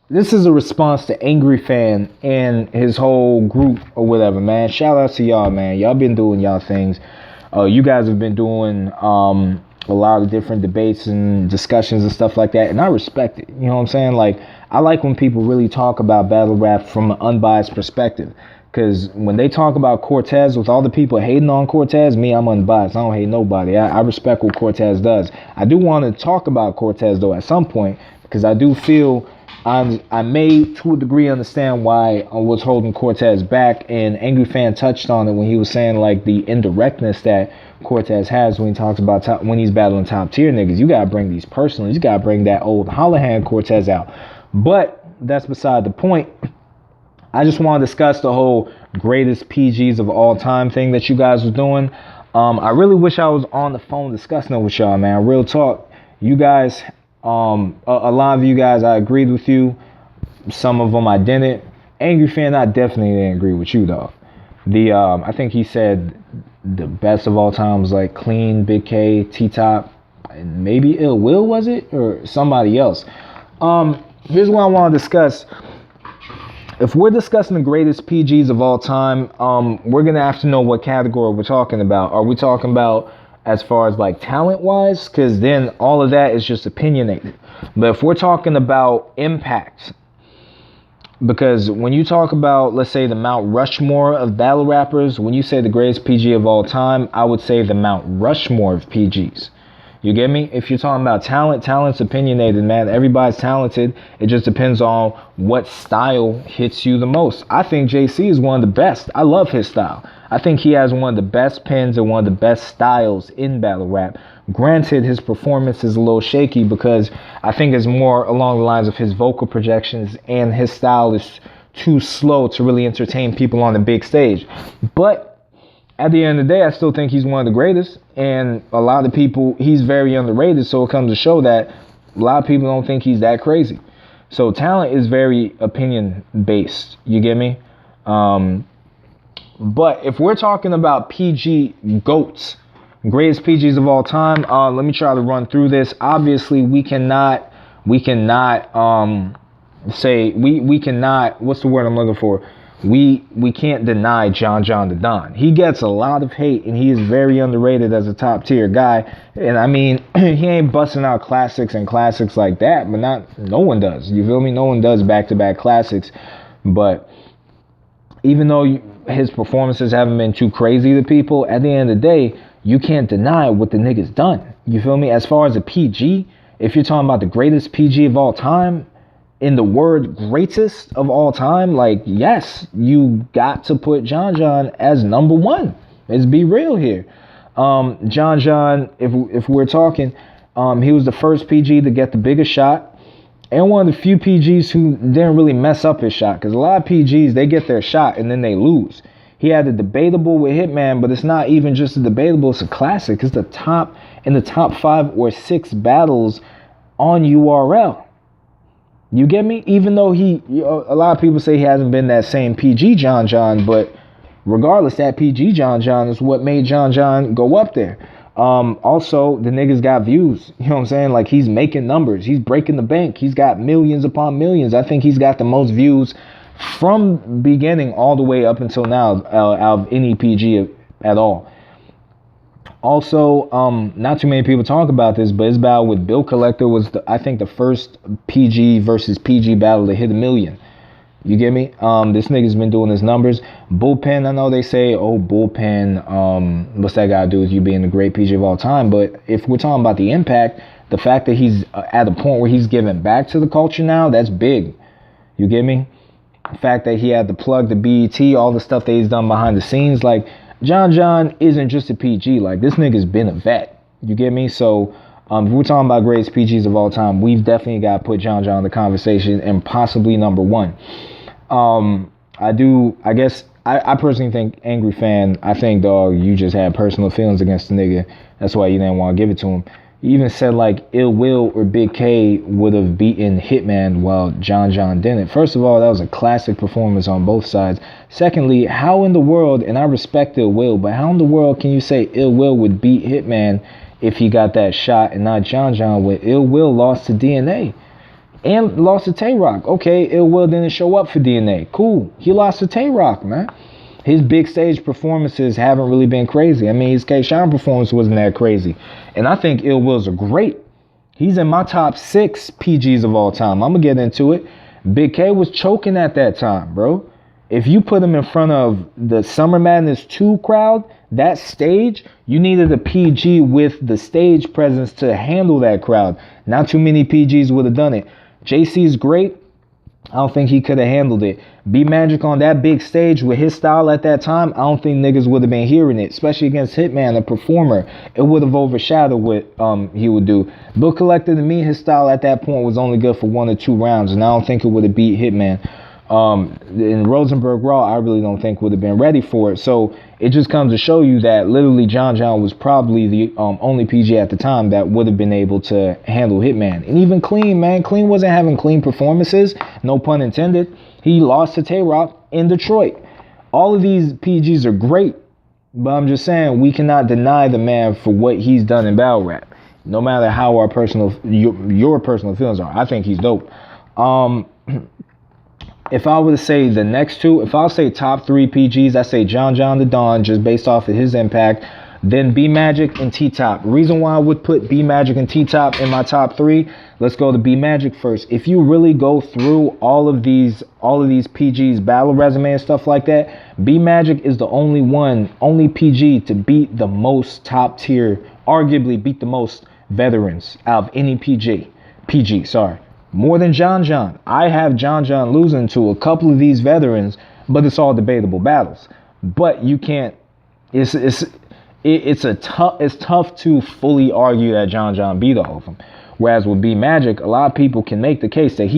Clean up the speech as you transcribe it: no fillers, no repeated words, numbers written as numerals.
this is a response to Angry Fan and his whole group or whatever, man. Shout out to y'all, man. Y'all been doing y'all things. You guys have been doing a lot of different debates and discussions and stuff like that, and I respect it. You know what I'm saying? Like, I like when people really talk about battle rap from an unbiased perspective. Because when they talk about Cortez, with all the people hating on Cortez, me, I'm unbiased. I don't hate nobody. I respect what Cortez does. I do want to talk about Cortez, though, at some point, because I do feel I may, to a degree, understand why I was holding Cortez back. And Angry Fan touched on it when he was saying, like, the indirectness that Cortez has when he talks about when he's battling top tier niggas. You got to bring these personally. You got to bring that old Hollahan Cortez out. But that's beside the point. I just want to discuss the whole greatest PGs of all time thing that you guys was doing. I really wish I was on the phone discussing it with y'all, man. Real talk. You guys, a lot of you guys, I agreed with you. Some of them I didn't. Angry Fan, I definitely didn't agree with you, though. I think he said the best of all time was like Clean, Big K, T-Top, and maybe Ill Will, was it? Or somebody else. Here's what I want to discuss. If we're discussing the greatest PGs of all time, we're going to have to know what category we're talking about. Are we talking about as far as like talent-wise? Because then all of that is just opinionated. But if we're talking about impact, because when you talk about, let's say, the Mount Rushmore of battle rappers, when you say the greatest PG of all time, I would say the Mount Rushmore of PGs. You get me? If you're talking about talent, talent's opinionated, man. Everybody's talented. It just depends on what style hits you the most. I think JC is one of the best. I love his style. I think he has one of the best pens and one of the best styles in battle rap. Granted, his performance is a little shaky because I think it's more along the lines of his vocal projections, and his style is too slow to really entertain people on the big stage. But at the end of the day, I still think he's one of the greatest, and a lot of people, he's very underrated, so it comes to show that a lot of people don't think he's that crazy. So talent is very opinion-based, you get me? But if we're talking about PG GOATs, greatest PGs of all time, let me try to run through this. Obviously, we cannot say, we cannot, what's the word I'm looking for? We can't deny John the Don. He gets a lot of hate, and he is very underrated as a top tier guy. And I mean, he ain't busting out classics and classics like that, but no one does. You feel me? No one does back-to-back classics. But even though his performances haven't been too crazy to people, at the end of the day, you can't deny what the nigga's done. You feel me? As far as a PG, if you're talking about the greatest PG of all time, in the word greatest of all time, like, yes, you got to put John as number one. Let's be real here. John, if we're talking, he was the first PG to get the biggest shot, and one of the few PGs who didn't really mess up his shot, because a lot of PGs, they get their shot and then they lose. He had the debatable with Hitman, but it's not even just a debatable, it's a classic. It's in the top 5 or 6 battles on URL. You get me? Even though a lot of people say he hasn't been that same PG John, but regardless, that PG John is what made John go up there. Also, the nigga's got views. You know what I'm saying? Like, he's making numbers. He's breaking the bank. He's got millions upon millions. I think he's got the most views from beginning all the way up until now out of any PG at all. Also, not too many people talk about this, but his battle with Bill Collector was, I think, the first PG versus PG battle to hit 1 million. You get me? This nigga's been doing his numbers. Bullpen, I know they say, oh, Bullpen, what's that got to do with you being the great PG of all time? But if we're talking about the impact, the fact that he's at a point where he's giving back to the culture now, that's big. You get me? The fact that he had to plug the BET, all the stuff that he's done behind the scenes, like, John isn't just a PG. Like, this nigga's been a vet. You get me? So, if we're talking about greatest PGs of all time, we've definitely got to put John in the conversation, and possibly number one. I personally think Angry Fan, I think, dog, you just had personal feelings against the nigga. That's why you didn't want to give it to him. You even said, like, Ill Will or Big K would have beaten Hitman while John didn't. First of all, that was a classic performance on both sides. Secondly, how in the world, and I respect Ill Will, but how in the world can you say Ill Will would beat Hitman if he got that shot and not John when Ill Will lost to DNA? and lost to Tay-Rock. Okay, Ill Will didn't show up for DNA. Cool. He lost to Tay-Rock, man. His big stage performances haven't really been crazy. I mean, his K-Shine performance wasn't that crazy. And I think Ill Will's a great. He's in my top 6 PGs of all time. I'm going to get into it. Big K was choking at that time, bro. If you put him in front of the Summer Madness 2 crowd, that stage, you needed a PG with the stage presence to handle that crowd. Not too many PGs would have done it. JC's great. I don't think he could have handled it. B-Magic on that big stage with his style at that time, I don't think niggas would have been hearing it, especially against Hitman, a performer. It would have overshadowed what he would do. Bill Collector, to me, his style at that point was only good for 1 or 2 rounds, and I don't think it would have beat Hitman. In Rosenberg Raw, I really don't think would have been ready for it. So it just comes to show you that literally John John was probably the only PG at the time that would have been able to handle Hitman. And even Clean, man. Clean wasn't having clean performances. No pun intended. He lost to Tay-Rock in Detroit. All of these PGs are great. But I'm just saying, we cannot deny the man for what he's done in battle rap. No matter how our your personal feelings are. I think he's dope. If I were to say the next 2, if I'll say top 3 PGs, I say John John the Don, just based off of his impact. Then B-Magic and T-Top. Reason why I would put B-Magic and T-Top in my top 3, let's go to B-Magic first. If you really go through all of these PGs, battle resume and stuff like that, B-Magic is the only PG to beat the most top tier, arguably beat the most veterans out of any PG, sorry. More than John John. I have John John losing to a couple of these veterans, but it's all debatable battles. But you can't. It's tough to fully argue that John John beat all of them. Whereas with B-Magic, a lot of people can make the case that he